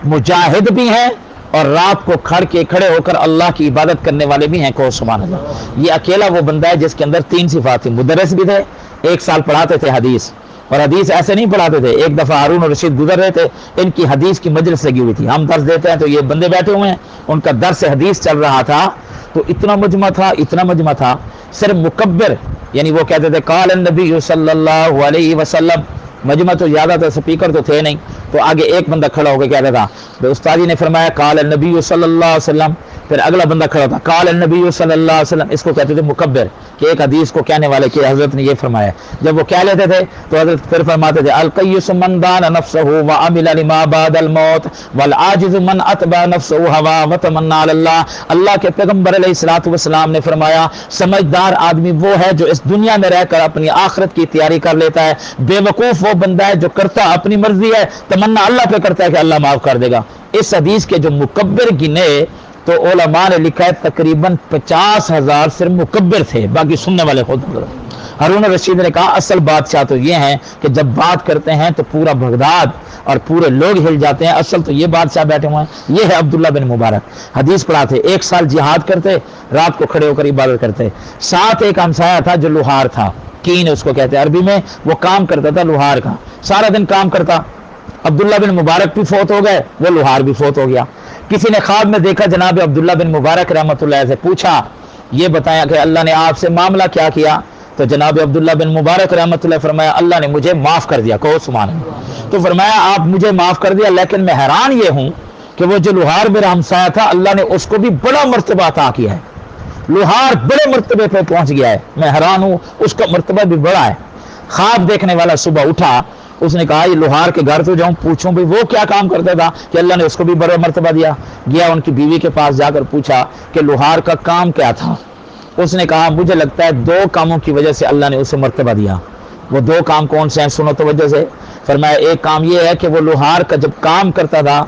मुजाहिद भी हैं और रात को खड़े होकर अल्लाह की इबादत करने वाले भी हैं। को सुभान अल्लाह। ये अकेला वो बंदा है जिसके अंदर 3 सिफात थी। मुदर्रिस भी थे, 1 साल पढ़ाते थे हदीस, और हदीस ऐसे नहीं पढ़ाते थे। एक दफ़ा हारून और रशीद गुजर रहे थे, इनकी हदीस की मजलिस लगी हुई थी, हम दर्स देते हैं तो ये बंदे बैठे हुए हैं, उनका दर्स हदीस चल रहा था। तो इतना मजमा था, सिर्फ मुकब्बिर यानी वो कहते थे काल नबी सल्लल्लाहु अलैहि वसल्लम, मजमा तो ज़्यादा था, स्पीकर तो थे नहीं, तो आगे एक बंदा खड़ा होकर कहता था, तो उस्ताद जी ने फरमाया काल नबी सल्लल्लाहु अलैहि वसल्लम, फिर अगला बंदा खड़ा था काल नबी सल्लल्लाहु अलैहि वसल्लम, इसको कहते थे मुकब्बिर, कि एक हदीस को कहने वाले कि हजरत ने ये फरमाया। जब वो कह लेते थे तो हजरत फिर फरमाते थे अल कय्युस मन दान नफ्सहु व अमिल लिमा बादल मौत वल आजिज मन अतबा नफ्सहु हवा व तमन्ना अल्लाह। अल्लाह के पैगंबर अलैहिस्सलातु वस्सलाम ने फरमाया समझदार आदमी वो है जो इस दुनिया में रहकर अपनी आखिरत की तैयारी कर लेता है, बेवकूफ वो बंदा है जो करता अपनी मर्जी है, तमन्ना अल्लाह पे करता है कि अल्लाह माफ कर देगा। इस हदीस के जो मुकब्बिर गिने तो उलमा ने लिखा है तकरीबन 50,000 सिर्फ मुकब्बिर थे, बाकी सुनने वाले खुद। हारून रशीद ने कहा असल बादशाह तो ये हैं कि जब बात करते हैं तो पूरा बगदाद और पूरे लोग हिल जाते हैं, असल तो ये बादशाह बैठे हुए हैं। ये है अब्दुल्ला बिन मुबारक, हदीस पढ़ाते, 1 साल जिहाद करते, रात को खड़े होकर इबादत करते। साथ एक हमसाया था जो लुहार था, مکین اس کو کہتے ہیں عربی میں. وہ کام کرتا تھا لوہار کا, سارا دن کام کرتا. عبداللہ بن مبارک بھی فوت ہو گئے, وہ لوہار بھی فوت ہو گیا. کسی نے خواب میں دیکھا جناب عبداللہ بن مبارک رحمۃ اللہ سے, پوچھا یہ بتایا کہ اللہ نے آپ سے معاملہ کیا کیا؟ تو جناب عبداللہ بن مبارک رحمۃ اللہ فرمایا اللہ نے مجھے معاف کر دیا. کہو سبحان اللہ. تو فرمایا آپ مجھے معاف کر دیا, لیکن میں حیران یہ ہوں کہ وہ جو لوہار میرا ہمسایہ تھا اللہ نے اس کو بھی بڑا مرتبہ عطا کیا ہے. لوہار بڑے مرتبے پہ پہنچ گیا ہے, میں حیران ہوں, اس کا مرتبہ بھی بڑا ہے. خواب دیکھنے والا صبح اٹھا, اس نے کہا یہ لوہار کے گھر تو جاؤں پوچھوں بھی وہ کیا کام کرتا تھا کہ اللہ نے اس کو بھی بڑا مرتبہ دیا. گیا ان کی بیوی کے پاس جا کر پوچھا کہ لوہار کا کام کیا تھا. اس نے کہا مجھے لگتا ہے 2 کاموں کی وجہ سے اللہ نے اسے مرتبہ دیا. وہ 2 کام کون سے ہیں سنو توجہ سے. فرمایا ایک کام یہ ہے کہ وہ لوہار کا جب کام کرتا تھا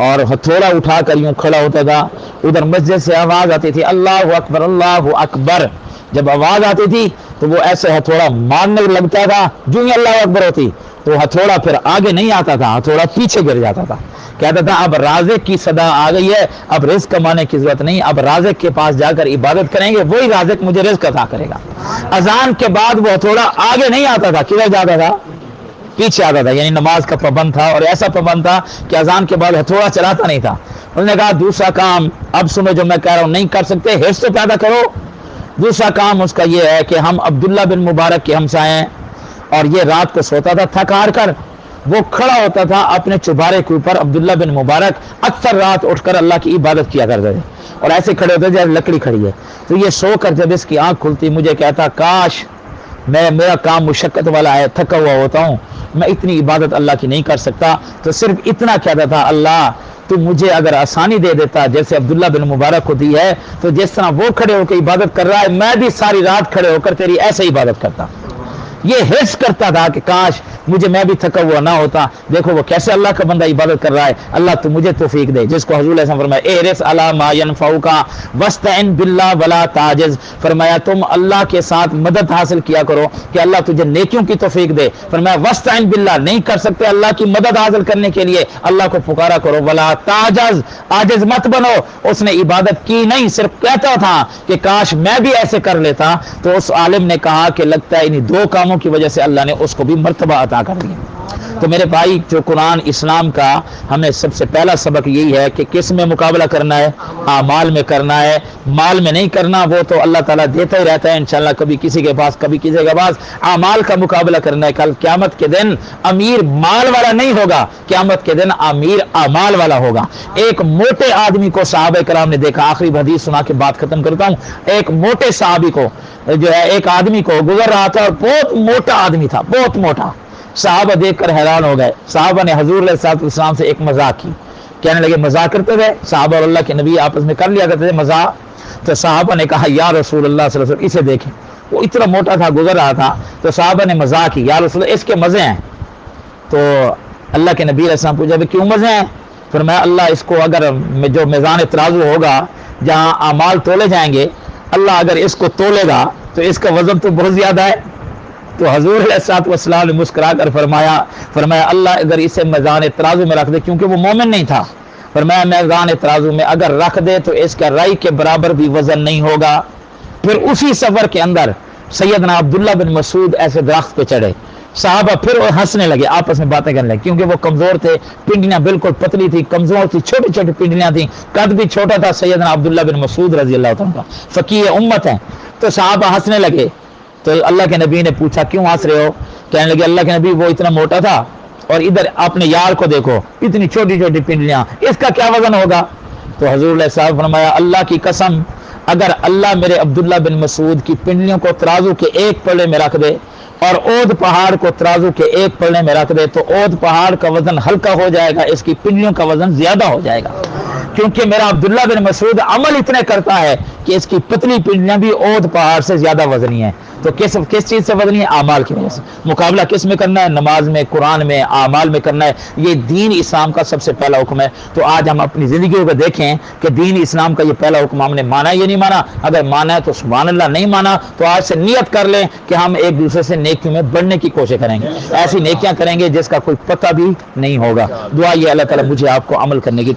اور ہتھوڑا اٹھا کر یوں کھڑا ہوتا تھا, ادھر مسجد سے آواز آتی تھی اللہ اکبر اللہ اکبر. جب آواز آتی تھی تو وہ ایسے ہتھوڑا مارنے لگتا تھا, جو ہی اللہ اکبر ہوتی تو ہتھوڑا پھر آگے نہیں آتا تھا, ہتھوڑا پیچھے گر جاتا تھا. کہتا تھا اب رازق کی صدا آ گئی ہے, اب رزق کمانے کی ضرورت نہیں, اب رازق کے پاس جا کر عبادت کریں گے, وہی رازق مجھے رزق عطا کرے گا. اذان کے بعد وہ ہتھوڑا آگے نہیں آتا تھا, کدھر جاتا تھا؟ پیچھے آتا تھا. یعنی نماز کا پابند تھا, اور ایسا پابند تھا کہ اذان کے بعد ہتھوڑا چلاتا نہیں تھا. انہوں نے کہا دوسرا کام اب سنو جو میں کہہ رہا ہوں, نہیں کر سکتے حرص تو پیدا کرو. دوسرا کام اس کا یہ ہے کہ ہم عبداللہ بن مبارک کے ہمسائے ہیں, اور یہ رات کو سوتا تھا تھک ہار کر, وہ کھڑا ہوتا تھا اپنے چوبارے کے اوپر. عبداللہ بن مبارک اکثر رات اٹھ کر اللہ کی عبادت کیا کرتے تھے, اور ایسے کھڑے ہوتے جیسے لکڑی کھڑی ہے. تو یہ سو کر جب اس کی آنکھ کھلتی مجھے کہتا کاش میرا کام مشقت والا ہے, تھکا ہوا ہوتا ہوں, میں اتنی عبادت اللہ کی نہیں کر سکتا. تو صرف اتنا کہتا تھا اللہ تو مجھے اگر آسانی دے دیتا جیسے عبداللہ بن مبارک کو دی ہے, تو جس طرح وہ کھڑے ہو کے عبادت کر رہا ہے میں بھی ساری رات کھڑے ہو کر تیری ایسے عبادت کرتا. یہ حرص کرتا تھا کہ کاش مجھے میں بھی تھکا ہوا نہ ہوتا. دیکھو وہ کیسے اللہ کا بندہ عبادت کر رہا ہے, اللہ تو مجھے توفیق دے. جس کو حضور علیہ السلام فرمایا احرص علی ما ينفعک واستعن باللہ ولا تعجز. فرمایا تم اللہ کے ساتھ مدد حاصل کیا کرو کہ اللہ تجھے نیکیوں کی توفیق دے. فرمایا واستعن باللہ, نہیں کر سکتے اللہ کی مدد حاصل کرنے کے لیے اللہ کو پکارا کرو. ولا تعجز, عاجز مت بنو. اس نے عبادت کی نہیں, صرف کہتا تھا کہ کاش میں بھی ایسے کر لیتا. تو اس عالم نے کہا کہ لگتا ہے انہیں 2 کاموں کی وجہ سے اللہ نے اس کو بھی مرتبہ عطا کر دیا. تو میرے بھائی جو قرآن اسلام کا ہمیں سب سے پہلا سبق یہی ہے کہ کس میں مقابلہ کرنا ہے؟ اعمال میں کرنا ہے, مال میں نہیں کرنا. وہ تو اللہ تعالیٰ دیتا ہی رہتا ہے انشاءاللہ, کبھی کسی کے پاس کبھی کسی کے پاس. اعمال کا مقابلہ کرنا ہے. کل قیامت کے دن امیر مال والا نہیں ہوگا, قیامت کے دن امیر اعمال والا ہوگا. ایک موٹے آدمی کو صحابہ کرام نے دیکھا, آخری حدیث سنا کے بات ختم کرتا ہوں. ایک موٹے صحابی کو جو ہے ایک آدمی کو گزر رہا تھا, اور بہت موٹا آدمی تھا, بہت موٹا. صحابہ دیکھ کر حیران ہو گئے. صحابہ نے حضور علیہ السلام سے ایک مذاق کی, کہنے لگے مذاق کرتے تھے صحابہ اور اللہ کے نبی آپس میں کر لیا کرتے تھے مذاق. تو صحابہ نے کہا یا رسول اللہ صلی اللہ علیہ وسلم اسے دیکھیں, وہ اتنا موٹا تھا گزر رہا تھا. تو صحابہ نے مذاق کی, یا رسول اللہ اس کے مزے ہیں. تو اللہ کے نبی علیہ السلام پوچھا کیوں مزے ہیں؟ فرمایا اللہ اس کو اگر جو میزان ترازو ہوگا جہاں اعمال تولے جائیں گے, اللہ اگر اس کو تولے گا تو اس کا وزن تو بہت زیادہ ہے. تو حضور علیہ السلام نے مسکرا کر فرمایا اللہ اگر اسے میزان ترازو میں رکھ دے, کیونکہ وہ مومن نہیں تھا, فرمایا میزان ترازو میں اگر رکھ دے تو اس کا رائی کے برابر بھی وزن نہیں ہوگا. پھر اسی سفر کے اندر سیدنا عبداللہ بن مسعود ایسے درخت پہ چڑھے. صحابہ پھر ہنسنے لگے, آپس میں باتیں کرنے لگے, کیونکہ وہ کمزور تھے, پنڈلیاں بالکل پتلی تھی, کمزور تھی, چھوٹی چھوٹی پنڈلیاں تھیں, قد بھی چھوٹا تھا. سیدنا عبداللہ بن مسعود رضی اللہ عنہ فقیہ امت ہیں. تو صحابہ ہنسنے لگے. تو اللہ کے نبی نے پوچھا کیوں ہنس رہے ہو؟ کہنے لگے اللہ کے نبی وہ اتنا موٹا تھا, اور ادھر اپنے یار کو دیکھو اتنی چھوٹی چھوٹی پنڈلیاں, اس کا کیا وزن ہوگا؟ تو حضور علیہ السلام فرمایا اللہ کی قسم اگر اللہ میرے عبداللہ بن مسعود کی پنڈلیوں کو ترازو کے ایک پلڑے میں رکھ دے اور اود پہاڑ کو ترازو کے ایک پلڑے میں رکھ دے, تو اود پہاڑ کا وزن ہلکا ہو جائے گا, اس کی پنڈلیوں کا وزن زیادہ ہو جائے گا. کیونکہ میرا عبداللہ بن مسعود عمل اتنے کرتا ہے کہ اس کی پتلی پنڈلیاں بھی اود پہاڑ سے زیادہ وزنی ہیں. تو کس چیز سے وزنی ہے؟ اعمال کی وجہ سے. مقابلہ کس میں کرنا ہے؟ نماز میں, قرآن میں, اعمال میں کرنا ہے. یہ دین اسلام کا سب سے پہلا حکم ہے. تو آج ہم اپنی زندگیوں کو دیکھیں کہ دین اسلام کا یہ پہلا حکم ہم نے مانا یا نہیں مانا. اگر مانا ہے تو سبحان اللہ, نہیں مانا تو آج سے نیت کر لیں کہ ہم ایک دوسرے سے نیکیوں میں بڑھنے کی کوشش کریں گے, ایسی نیکیاں کریں گے جس کا کوئی پتہ بھی نہیں ہوگا. دعا یہ اللہ تعالیٰ مجھے آپ کو عمل کرنے کی